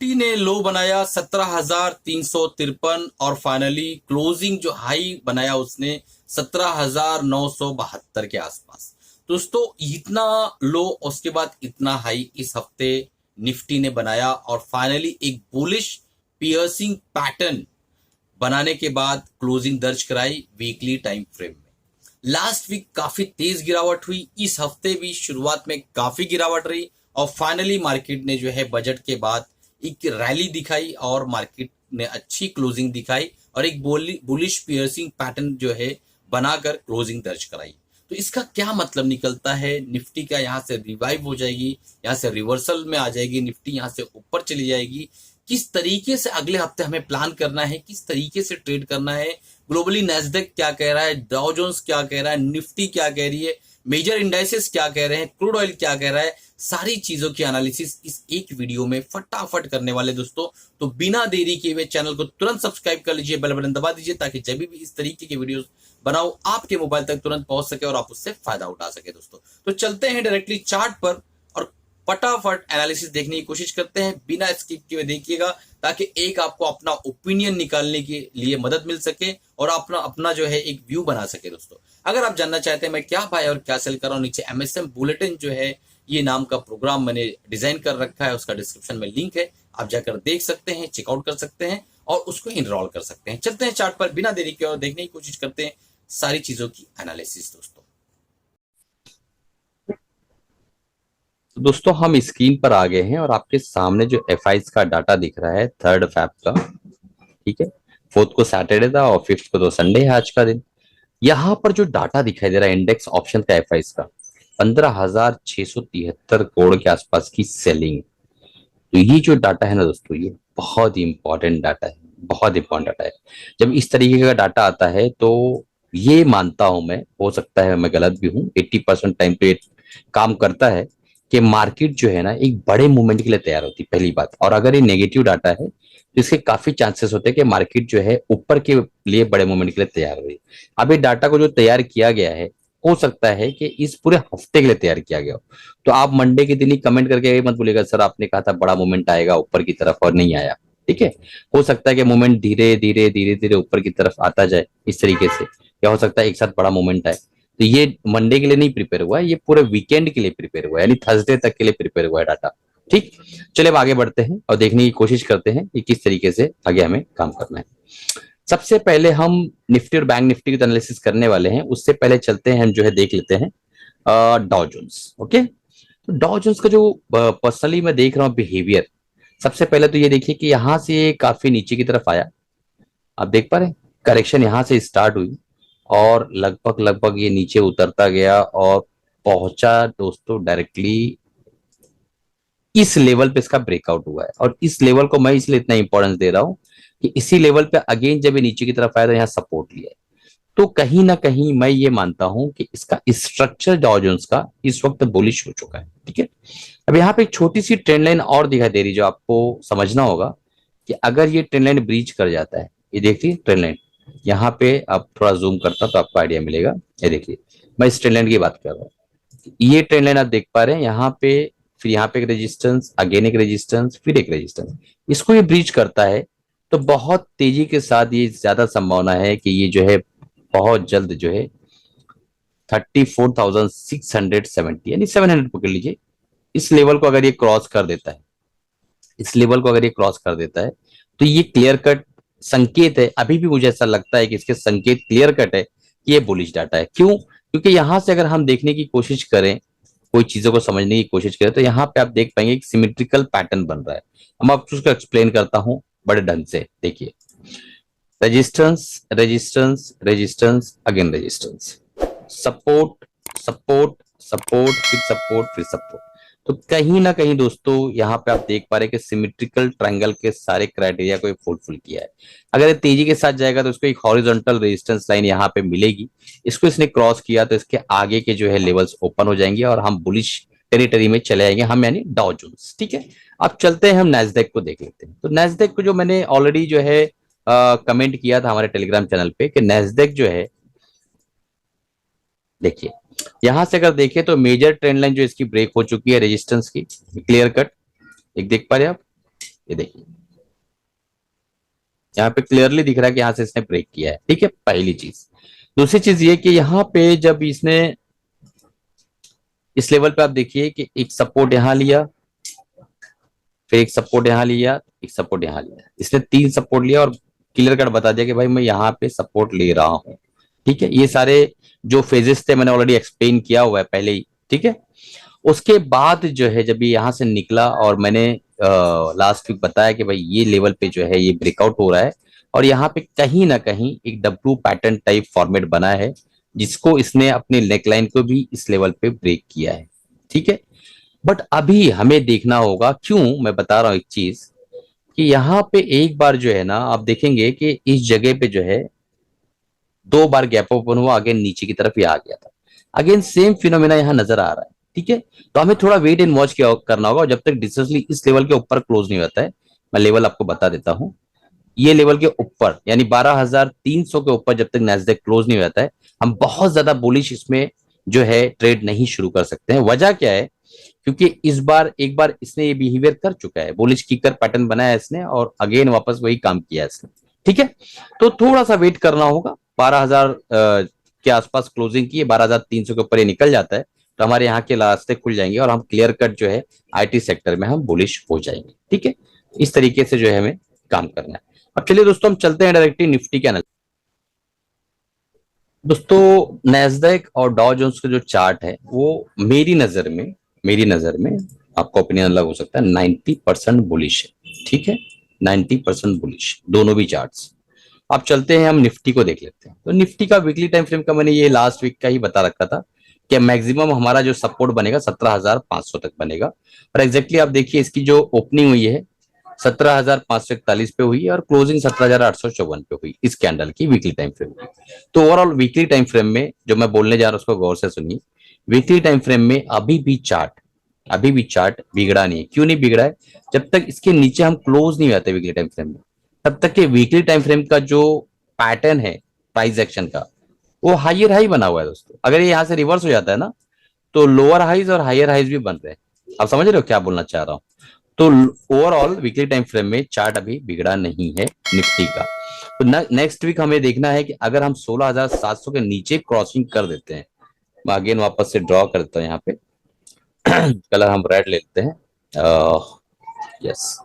Nifty ने लो बनाया 17,353 और फाइनली क्लोजिंग जो हाई बनाया उसने 17,972 के आसपास। दोस्तों इतना लो उसके बाद इतना हाई इस हफ्ते निफ्टी ने बनाया और फाइनली एक बुलिश पियर्सिंग पैटर्न बनाने के बाद क्लोजिंग दर्ज कराई वीकली टाइम फ्रेम में। लास्ट वीक काफी तेज गिरावट हुई, इस हफ्ते भी शुरुआत में काफी गिरावट रही और फाइनली मार्केट ने जो है बजट के बाद एक रैली दिखाई और मार्केट ने अच्छी क्लोजिंग दिखाई और एक बुलिश पियर्सिंग पैटर्न जो है बनाकर क्लोजिंग दर्ज कराई। तो इसका क्या मतलब निकलता है? निफ्टी का यहाँ से रिवाइव हो जाएगी, यहाँ से रिवर्सल में आ जाएगी, निफ्टी यहाँ से ऊपर चली जाएगी। किस तरीके से अगले हफ्ते हमें प्लान करना है, किस तरीके से ट्रेड करना है, ग्लोबली नैस्डैक क्या कह रहा है, डाउ जोन्स क्या कह रहा है, निफ्टी क्या कह रही है, मेजर इंडाइसेस क्या कह रहे हैं, क्रूड ऑयल क्या कह रहा है, सारी चीजों की एनालिसिस इस एक वीडियो में फटाफट करने वाले दोस्तों। तो बिना देरी किए हुए चैनल को तुरंत सब्सक्राइब कर लीजिए, बेल बटन दबा दीजिए ताकि जब भी इस तरीके की वीडियोस बनाओ आपके मोबाइल तक तुरंत पहुंच सके और आप उससे फायदा उठा सके दोस्तों। तो चलते हैं डायरेक्टली चार्ट पर और फटाफट एनालिसिस देखने की कोशिश करते हैं, बिना स्किप किए देखिएगा ताकि एक आपको अपना ओपिनियन निकालने के लिए मदद मिल सके और अपना अपना जो है एक व्यू बना सके दोस्तों। अगर आप जानना चाहते हैं मैं क्या बाय और क्या सेल कर रहा हूं, नीचे एमएसएम बुलेटिन जो है ये नाम का प्रोग्राम मैंने डिजाइन कर रखा है, उसका डिस्क्रिप्शन में लिंक है, आप जाकर देख सकते हैं, चेकआउट कर सकते हैं और उसको इनरोल कर सकते हैं। चलते हैं चार्ट पर, बिना देरी के और देखने की कोशिश करते हैं सारी चीजों की एनालिसिस दोस्तों। तो दोस्तों हम स्क्रीन पर आ गए हैं और आपके सामने जो एफआईज का डाटा दिख रहा है 3 फैब का, ठीक है। 4th को सैटरडे था और 5th को तो संडे है आज का दिन। यहाँ पर जो डाटा दिखाई दे रहा है इंडेक्स ऑप्शन का एफआईज का 15,673 करोड़ के आसपास की सेलिंग। तो ये जो डाटा है ना दोस्तों, ये बहुत ही इंपॉर्टेंट डाटा है, बहुत इंपॉर्टेंट डाटा है। जब इस तरीके का डाटा आता है तो ये मानता हूं मैं, हो सकता है मैं गलत भी हूं, 80% टाइम पे काम करता है कि मार्केट जो है ना एक बड़े मूवमेंट के लिए तैयार होती है, पहली बात। और अगर ये नेगेटिव डाटा है तो इसके काफी चांसेस होते हैं कि मार्केट जो है ऊपर के लिए बड़े मूवमेंट के लिए तैयार हो रही है। अब ये डाटा को जो तैयार किया गया है, हो सकता है कि इस पूरे हफ्ते के लिए तैयार किया गया हो। तो आप मंडे के दिन ही कमेंट करके मत बोलिएगा सर आपने कहा था बड़ा मूवमेंट आएगा ऊपर की तरफ और नहीं आया, ठीक है। हो सकता है कि मूवमेंट धीरे धीरे धीरे धीरे ऊपर की तरफ आता जाए इस तरीके से, या हो सकता है एक साथ बड़ा मूवमेंट आए। तो ये मंडे के लिए नहीं प्रिपेयर हुआ है, ये पूरे वीकेंड के लिए प्रिपेयर हुआ है, यानी थर्सडे तक के लिए प्रिपेयर हुआ है डाटा। ठीक, चलिए अब आगे बढ़ते हैं और देखने की कोशिश करते हैं कि किस तरीके से आगे हमें काम करना है। सबसे पहले हम निफ्टी और बैंक निफ्टी की एनालिसिस करने वाले हैं, उससे पहले चलते हैं हम जो है देख लेते हैं डाउ जोन्स। ओके, तो डाउ जोन्स का जो पर्सनली मैं देख रहा हूँ बिहेवियर, सबसे पहले तो ये देखिए कि यहाँ से ये काफी नीचे की तरफ आया, आप देख पा रहे हैं करेक्शन यहाँ से स्टार्ट हुई और लगभग लगभग ये नीचे उतरता गया और पहुंचा दोस्तों डायरेक्टली इस लेवल पे इसका ब्रेकआउट हुआ है। और इस लेवल को मैं इसलिए इतना इंपॉर्टेंस दे रहा हूं कि इसी लेवल पे अगेन जब ये नीचे की तरफ आया तो यहाँ सपोर्ट लिया है। तो कहीं ना कहीं मैं ये मानता हूं कि इसका स्ट्रक्चर डाउ जोन्स का इस वक्त बुलिश हो चुका है, ठीक है। अब यहाँ पे एक छोटी सी ट्रेंड लाइन और दिखाई दे रही जो आपको समझना होगा कि अगर ये ट्रेंड लाइन ब्रीच कर जाता है, ये देखिए ट्रेंड लाइन यहाँ पे, आप थोड़ा जूम करता तो आपको आइडिया मिलेगा। ये देखिए मैं इस ट्रेंड लाइन की बात कर रहा हूँ, ये ट्रेंड लाइन आप देख पा रहे हैं यहाँ पे, फिर यहाँ पे एक रेजिस्टेंस, अगेन एक रेजिस्टेंस, फिर एक रेजिस्टेंस। इसको ये ब्रीच करता है तो बहुत तेजी के साथ ये ज्यादा संभावना है कि ये जो है बहुत जल्द जो है 34,670 यानी 700 पकड़ लीजिए, इस लेवल को अगर ये क्रॉस कर देता है, इस लेवल को अगर ये क्रॉस कर देता है तो ये क्लियर कट संकेत है। अभी भी मुझे ऐसा लगता है कि इसके संकेत क्लियर कट है कि ये बुलिश डाटा है। क्यों? क्योंकि यहां से अगर हम देखने की कोशिश करें, कोई चीजों को समझने की कोशिश करें, तो यहाँ पे आप देख पाएंगे एक सिमेट्रिकल पैटर्न बन रहा है। हम आपको उसको एक्सप्लेन करता हूं बड़े ढंग से। देखिए resistance resistance resistance again resistance, support support support फिर सपोर्ट फिर सपोर्ट। तो कहीं ना कहीं दोस्तों यहाँ पे आप देख पा रहे हैं कि सिमेट्रिकल ट्रायंगल के सारे क्राइटेरिया को फुलफिल किया है। अगर ये तेजी के साथ जाएगा तो इसको एक हॉरिजॉन्टल रेजिस्टेंस लाइन यहाँ पे मिलेगी, इसको इसने क्रॉस किया तो इसके आगे के जो है लेवल्स ओपन हो जाएंगे और हम बुलिश टेरिटरी में चले आएंगे, हम यानी डाउ जोन्स, ठीक है। अब चलते हैं हम नैस्डैक को देख लेते हैं। तो नैस्डैक को जो मैंने ऑलरेडी जो है कमेंट किया था हमारे टेलीग्राम चैनल पे कि नैस्डैक जो है, देखिए यहां से अगर देखें तो मेजर ट्रेंड लाइन जो इसकी ब्रेक हो चुकी है रेजिस्टेंस की, क्लियर कट एक देख पा रहे आप, ये देखिए यहाँ पे क्लियरली दिख रहा है कि यहाँ से इसने ब्रेक किया है। ठीक है, पहली चीज। दूसरी चीज ये कि यहाँ पे जब इसने इस लेवल पे आप देखिए कि एक सपोर्ट यहाँ लिया, फिर एक सपोर्ट यहाँ लिया, एक सपोर्ट यहाँ लिया, इसने 3 सपोर्ट लिया और क्लियर कट बता दिया कि भाई मैं यहाँ पे सपोर्ट ले रहा हूं। ठीक है, ये सारे जो फेजेस थे मैंने ऑलरेडी एक्सप्लेन किया हुआ है पहले ही। ठीक है, उसके बाद जो है जब ये यहाँ से निकला और मैंने लास्ट वीक बताया कि भाई ये लेवल पे जो है ये ब्रेकआउट हो रहा है और यहाँ पे कहीं ना कहीं एक डब्ल्यू पैटर्न टाइप फॉर्मेट बना है जिसको इसने अपने नेकलाइन को भी इस लेवल पे ब्रेक किया है। ठीक है, बट अभी हमें देखना होगा, क्यों मैं बता रहा हूं एक चीज, कि यहाँ पे एक बार जो है ना आप देखेंगे कि इस जगह पे जो है 2 बार गैप ओपन हुआ, अगेन नीचे की तरफ ये आ गया था, अगेन सेम फिनोमेना यहाँ नजर आ रहा है। ठीक है, तो हमें थोड़ा वेट एंड वॉच करना होगा जब तक डिस्टेंसली इस लेवल के ऊपर क्लोज नहीं होता है। मैं लेवल आपको बता देता हूं, ये लेवल के ऊपर यानी 12,300 के ऊपर जब तक नैस्डैक क्लोज नहीं होता है हम बहुत ज्यादा बुलिश इसमें जो है ट्रेड नहीं शुरू कर सकते हैं। वजह क्या है, क्योंकि इस बार एक बार इसने ये बिहेवियर कर चुका है, बुलिश किकर पैटर्न बनाया इसने और अगेन वापस वही काम किया इसने। ठीक है, तो थोड़ा सा वेट करना होगा। 12,000 के आसपास क्लोजिंग की, 12,300 के ऊपर ये निकल जाता है तो हमारे यहाँ के रास्ते खुल जाएंगे और हम क्लियर कट जो है आईटी सेक्टर में हम बुलिश हो जाएंगे। ठीक है, इस तरीके से जो है हमें काम करना है। अब चलिए दोस्तों हम चलते हैं डायरेक्टली निफ्टी के एनालिसिस। दोस्तों नैस्डैक और डॉ जोन्स का जो चार्ट है वो मेरी नजर में आपका ओपिनियन अलग हो सकता है, 90% बुलिश है। ठीक है, 90% बुलिश दोनों भी चार्ट्स। अब चलते हैं हम निफ्टी को देख लेते हैं। तो निफ्टी का वीकली टाइम फ्रेम का मैंने ये लास्ट वीक का ही बता रखा था कि मैक्सिमम हमारा जो सपोर्ट बनेगा 17,500 तक बनेगा और एग्जैक्टली आप देखिए इसकी जो ओपनिंग हुई है 17,541 पे हुई और क्लोजिंग 17,854 पे हुई इस कैंडल की वीकली टाइम फ्रेम में। तो ओवरऑल वीकली टाइम फ्रेम में जो मैं बोलने जा रहा हूं उसको गौर से सुनिए। वीकली टाइम फ्रेम में अभी भी चार्ट बिगड़ा नहीं है। क्यों नहीं बिगड़ा है, जब तक इसके नीचे हम क्लोज नहीं आते वीकली टाइम फ्रेम में तब तक के वीकली टाइम फ्रेम का जो पैटर्न है प्राइस एक्शन का वो हायर हाई बना हुआ है दोस्तों। अगर ये यहाँ से रिवर्स हो जाता है ना तो लोअर हाइज और हायर हाइज भी बन रहे हैं। आप समझ रहे हो क्या बोलना चाह रहा हूं। तो ओवरऑल वीकली टाइम फ्रेम में चार्ट अभी बिगड़ा नहीं है निफ्टी का। तो नेक्स्ट वीक हमें देखना है कि अगर हम 16,700 के नीचे क्रॉसिंग कर देते हैं, मैं अगेन वापस से ड्रॉ करता हूं यहाँ पे कलर हम रेड ले लेते हैं। यस,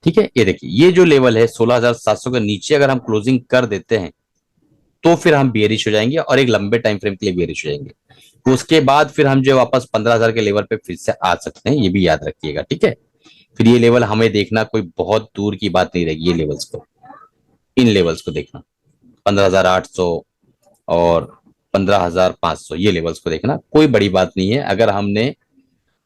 ठीक है, ये देखिए ये जो लेवल है 16,700 के नीचे अगर हम क्लोजिंग कर देते हैं तो फिर हम बेरिश हो जाएंगे और एक लंबे टाइम फ्रेम के लिए बेरिश हो जाएंगे। तो उसके बाद फिर हम जो वापस 15,000 के लेवल पे फिर से आ सकते हैं, ये भी याद रखिएगा। ठीक है, फिर ये लेवल हमें देखना कोई बहुत दूर की बात नहीं रहेगी। ये लेवल्स को, इन लेवल्स को देखना 15,800 और 15,500 ये लेवल्स को देखना कोई बड़ी बात नहीं है। अगर हमने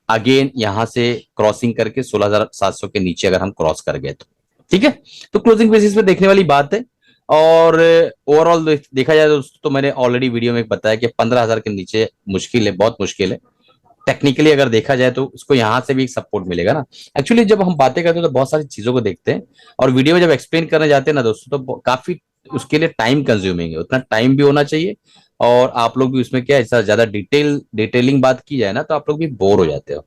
अगेन यहां से क्रॉसिंग करके 16,700 के नीचे अगर हम क्रॉस कर गए तो ठीक है, तो क्लोजिंग बेसिस पे देखने वाली बात है। और ओवरऑल देखा जाए तो मैंने ऑलरेडी वीडियो में बताया कि 15,000 के नीचे मुश्किल है, बहुत मुश्किल है। टेक्निकली अगर देखा जाए तो उसको यहां से भी एक सपोर्ट मिलेगा ना। एक्चुअली जब हम बातें करते हैं तो बहुत सारी चीजों को देखते हैं और वीडियो में जब एक्सप्लेन करने जाते हैं ना दोस्तों तो काफी उसके लिए टाइम कंज्यूमिंग है, उतना टाइम भी होना चाहिए और आप लोग भी उसमें क्या ऐसा ज्यादा डिटेलिंग बात की जाए ना तो आप लोग भी बोर हो जाते हो।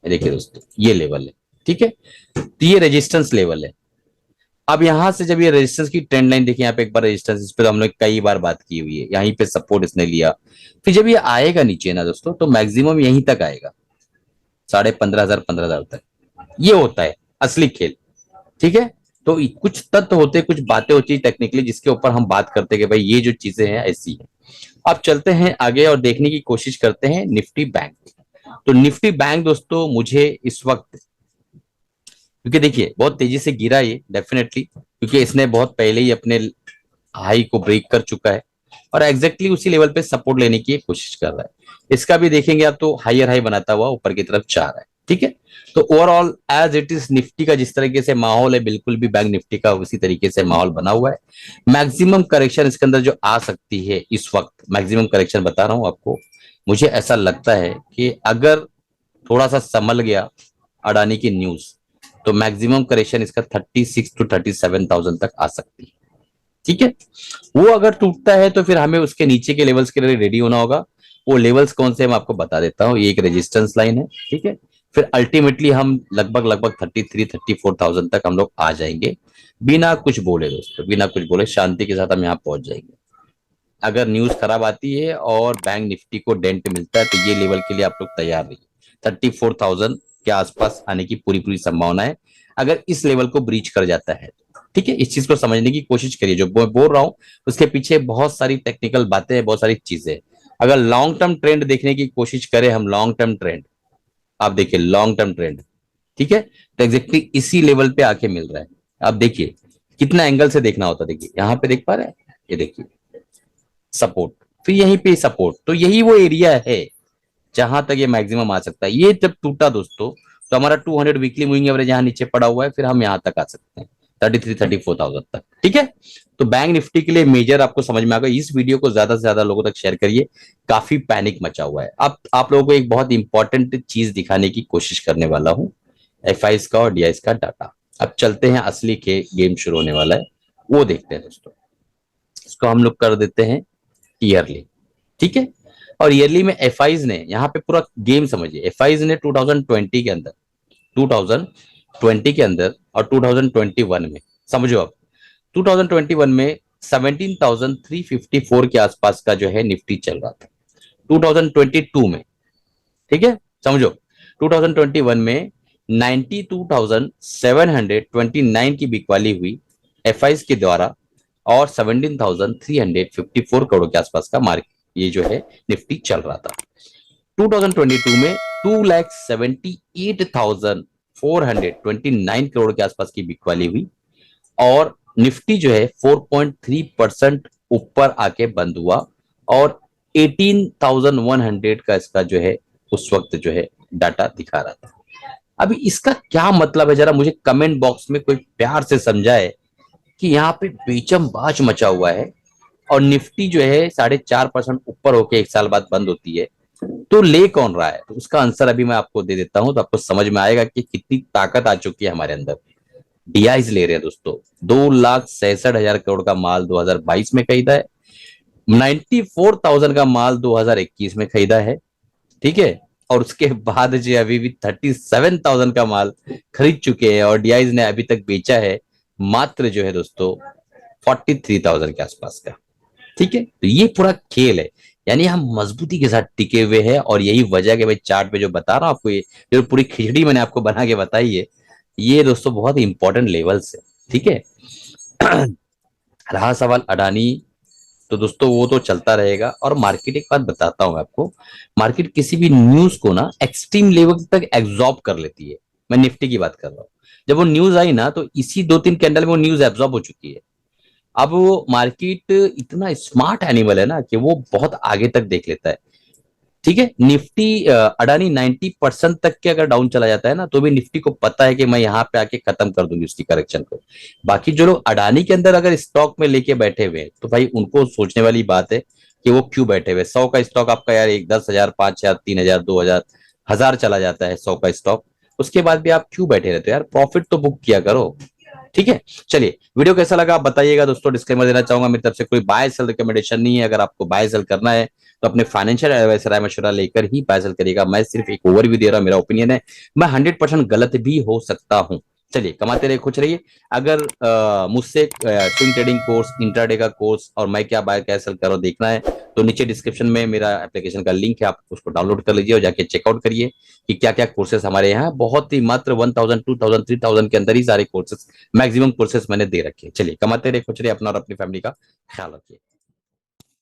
देखिए दोस्तों ये लेवल है, ठीक है, तो ये रेजिस्टेंस लेवल है। अब यहां से जब ये रेजिस्टेंस की ट्रेंड लाइन देखिए, यहाँ पे एक बार रेजिस्टेंस, इस पे तो हमने कई बार बात की हुई है, यहीं पे सपोर्ट इसने लिया, फिर जब ये आएगा नीचे ना दोस्तों तो मैक्सिमम यहीं तक आएगा 15,500 15,000 तक। ये होता है असली खेल। ठीक है, तो कुछ तत्व होते, कुछ बातें होती है टेक्निकली जिसके ऊपर हम बात करते हैं कि भाई ये जो चीजें हैं ऐसी है। अब चलते हैं आगे और देखने की कोशिश करते हैं निफ्टी बैंक। तो निफ्टी बैंक दोस्तों मुझे इस वक्त, क्योंकि देखिए बहुत तेजी से गिरा ये डेफिनेटली, क्योंकि इसने बहुत पहले ही अपने हाई को ब्रेक कर चुका है और एग्जैक्टली उसी लेवल पे सपोर्ट लेने की कोशिश कर रहा है। इसका भी देखेंगे आप तो हायर हाई बनाता हुआ ऊपर की तरफ जा रहा है। ठीक है, तो overall as it is Nifty का जिस तरीके से माहौल है बिल्कुल भी बैंक निफ्टी का उसी तरीके से माहौल बना हुआ है। मैक्सिमम करेक्शन इसके अंदर जो आ सकती है इस वक्त, मैक्सिमम करेक्शन बता रहा हूं आपको, मुझे ऐसा लगता है कि अगर थोड़ा सा संभल गया अडानी की न्यूज तो मैक्सिमम करेक्शन इसका 36 to 37,000 तक आ सकती है। ठीक है, वो अगर टूटता है तो फिर हमें उसके नीचे के लेवल्स के लिए रेडी होना होगा। वो लेवल्स कौन से मैं आपको बता देता हूं। ये एक रेजिस्टेंस लाइन है, ठीक है, फिर अल्टीमेटली हम लगभग लगभग 33-34,000 तक हम लोग आ जाएंगे, बिना कुछ बोले दोस्तों, बिना कुछ बोले शांति के साथ हम यहाँ पहुंच जाएंगे। अगर न्यूज खराब आती है और बैंक निफ्टी को डेंट मिलता है तो ये लेवल के लिए आप लोग तैयार रहिए। 34,000 के आसपास आने की पूरी पूरी संभावना है अगर इस लेवल को ब्रीच कर जाता है। ठीक है, इस चीज को समझने की कोशिश करिए, जो बोल रहा हूं उसके पीछे बहुत सारी टेक्निकल बातें हैं, बहुत सारी चीजें हैं। अगर लॉन्ग टर्म ट्रेंड देखने की कोशिश करें हम, लॉन्ग टर्म ट्रेंड आप देखिए, लॉन्ग टर्म ट्रेंड, ठीक है, तो एग्जैक्टली इसी लेवल पे आके मिल रहा है। आप देखिए कितना एंगल से देखना होता है, देखिए यहाँ पे देख पा रहे हैं, ये देखिए सपोर्ट, फिर यहीं पे सपोर्ट, तो यही वो एरिया है जहां तक ये मैक्सिमम आ सकता है। ये जब टूटा दोस्तों तो हमारा 200 वीकली मूविंग एवरेज यहाँ नीचे पड़ा हुआ है, फिर हम यहाँ तक आ सकते हैं 33-34,000 तक। ठीक है, तो बैंक निफ्टी के लिए मेजर आपको समझ में आ गया। इस वीडियो को ज्यादा से ज्यादा लोगों तक शेयर करिए, काफी पैनिक मचा हुआ है। अब आप लोगों को एक बहुत इंपॉर्टेंट चीज दिखाने की कोशिश करने वाला हूँ, एफआईस का और डीआईएस का डाटा। अब चलते हैं, असली के गेम शुरू होने वाला है, वो देखते हैं दोस्तों। इसको हम लोग कर देते हैं ईयरली, ठीक है। और ईयरली में एफआईज ने यहाँ पे पूरा गेम समझिए, एफआईज ने 2020 के अंदर, 2020 के अंदर और 2021 में, समझो अब 2021 में 17,354 के आसपास का जो है निफ्टी चल रहा था। 2022 में, ठीक है, समझो 2021 में 92,729 की बिकवाली हुई एफआईज के द्वारा और 17,354 करोड़ के आसपास का मार्केट ये जो है निफ्टी चल रहा था। 2022 में 2,78,429 करोड़ के आसपास की बिकवाली हुई और निफ्टी जो है 4.3% ऊपर आके बंद हुआ और 18,100 का इसका जो है उस वक्त जो है डाटा दिखा रहा था। अभी इसका क्या मतलब है, जरा मुझे कमेंट बॉक्स में कोई प्यार से समझाए कि यहाँ पे बेचम बाज मचा हुआ है और निफ्टी जो है 4.5% ऊपर होके एक साल बाद बंद होती है, तो ले कौन रहा है? तो उसका आंसर अभी मैं आपको दे देता हूं, तो आपको समझ में आएगा कि कितनी ताकत आ चुकी है हमारे अंदर। डीआईज ले रहे हैं दोस्तों, 2,67,000 करोड़ का माल 2022 में खरीदा है, 94,000 का माल 2021 में खरीदा है, ठीक है, और उसके बाद जो अभी भी 37,000 का माल खरीद चुके हैं और डीआईज ने अभी तक बेचा है मात्र जो है दोस्तों 43,000 के आसपास का। ठीक है, तो ये पूरा खेल है, यानी हम मजबूती के साथ टिके हुए हैं और यही वजह के भाई चार्ट पे जो बता रहा हूं आपको, ये जो पूरी खिचड़ी मैंने आपको बना के बताई है, ये दोस्तों बहुत इंपॉर्टेंट लेवल से। ठीक है, रहा सवाल अडानी, तो दोस्तों वो तो चलता रहेगा। और मार्केट, एक बात बताता हूं आपको, मार्केट किसी भी न्यूज को ना एक्सट्रीम लेवल तक एब्जॉर्ब कर लेती है। मैं निफ्टी की बात कर रहा हूं, जब वो न्यूज आई ना तो इसी 2-3 कैंडल में वो न्यूज एब्जॉर्ब हो चुकी है। अब वो मार्केट इतना स्मार्ट एनिमल है ना कि वो बहुत आगे तक देख लेता है। ठीक है, निफ्टी अडानी 90% तक के अगर डाउन चला जाता है ना तो भी निफ्टी को पता है कि मैं यहाँ पे आके खत्म कर दूंगी उसकी करेक्शन को। बाकी जो लोग अडानी के अंदर अगर स्टॉक में लेके बैठे हुए हैं तो भाई उनको सोचने वाली बात है कि वो क्यों बैठे हुए। 100 का स्टॉक आपका यार एक 10,000, 5,000, 3,000, 2,000, 1,000 चला जाता है 100 का स्टॉक, उसके बाद भी आप क्यों बैठे रहते हो यार? प्रॉफिट तो बुक किया करो। ठीक है, चलिए वीडियो कैसा लगा आप बताइएगा दोस्तों। डिस्क्लेमर देना चाहूंगा, मेरी तरफ से कोई बाय सेल रिकमेंडेशन नहीं है। अगर आपको बाय सेल करना है तो अपने फाइनेंशियल एडवाइजर राय मशवरा लेकर ही बाय सेल करिएगा। मैं सिर्फ एक ओवरव्यू दे रहा हूं, मेरा ओपिनियन है, मैं 100% गलत भी हो सकता हूं। चलिए, कमाते रहिए, खुश रहिए। अगर मुझसे स्विंग ट्रेडिंग कोर्स, इंट्राडे का कोर्स और मैं क्या बाय क्या सेल कर रहा हूं देखना है तो नीचे डिस्क्रिप्शन में मेरा एप्लीकेशन का लिंक है, आप उसको डाउनलोड कर लीजिए और जाके चेकआउट करिए कि क्या क्या कोर्सेस हमारे यहाँ बहुत ही मात्र 1,000, 2,000, 3,000 के अंदर ही सारे कोर्सेस, मैक्सिमम कोर्सेस मैंने दे रखे हैं। चलिए, कमाते रहिए, खुश रहिए, अपना और अपनी फैमिली का ख्याल रखिए।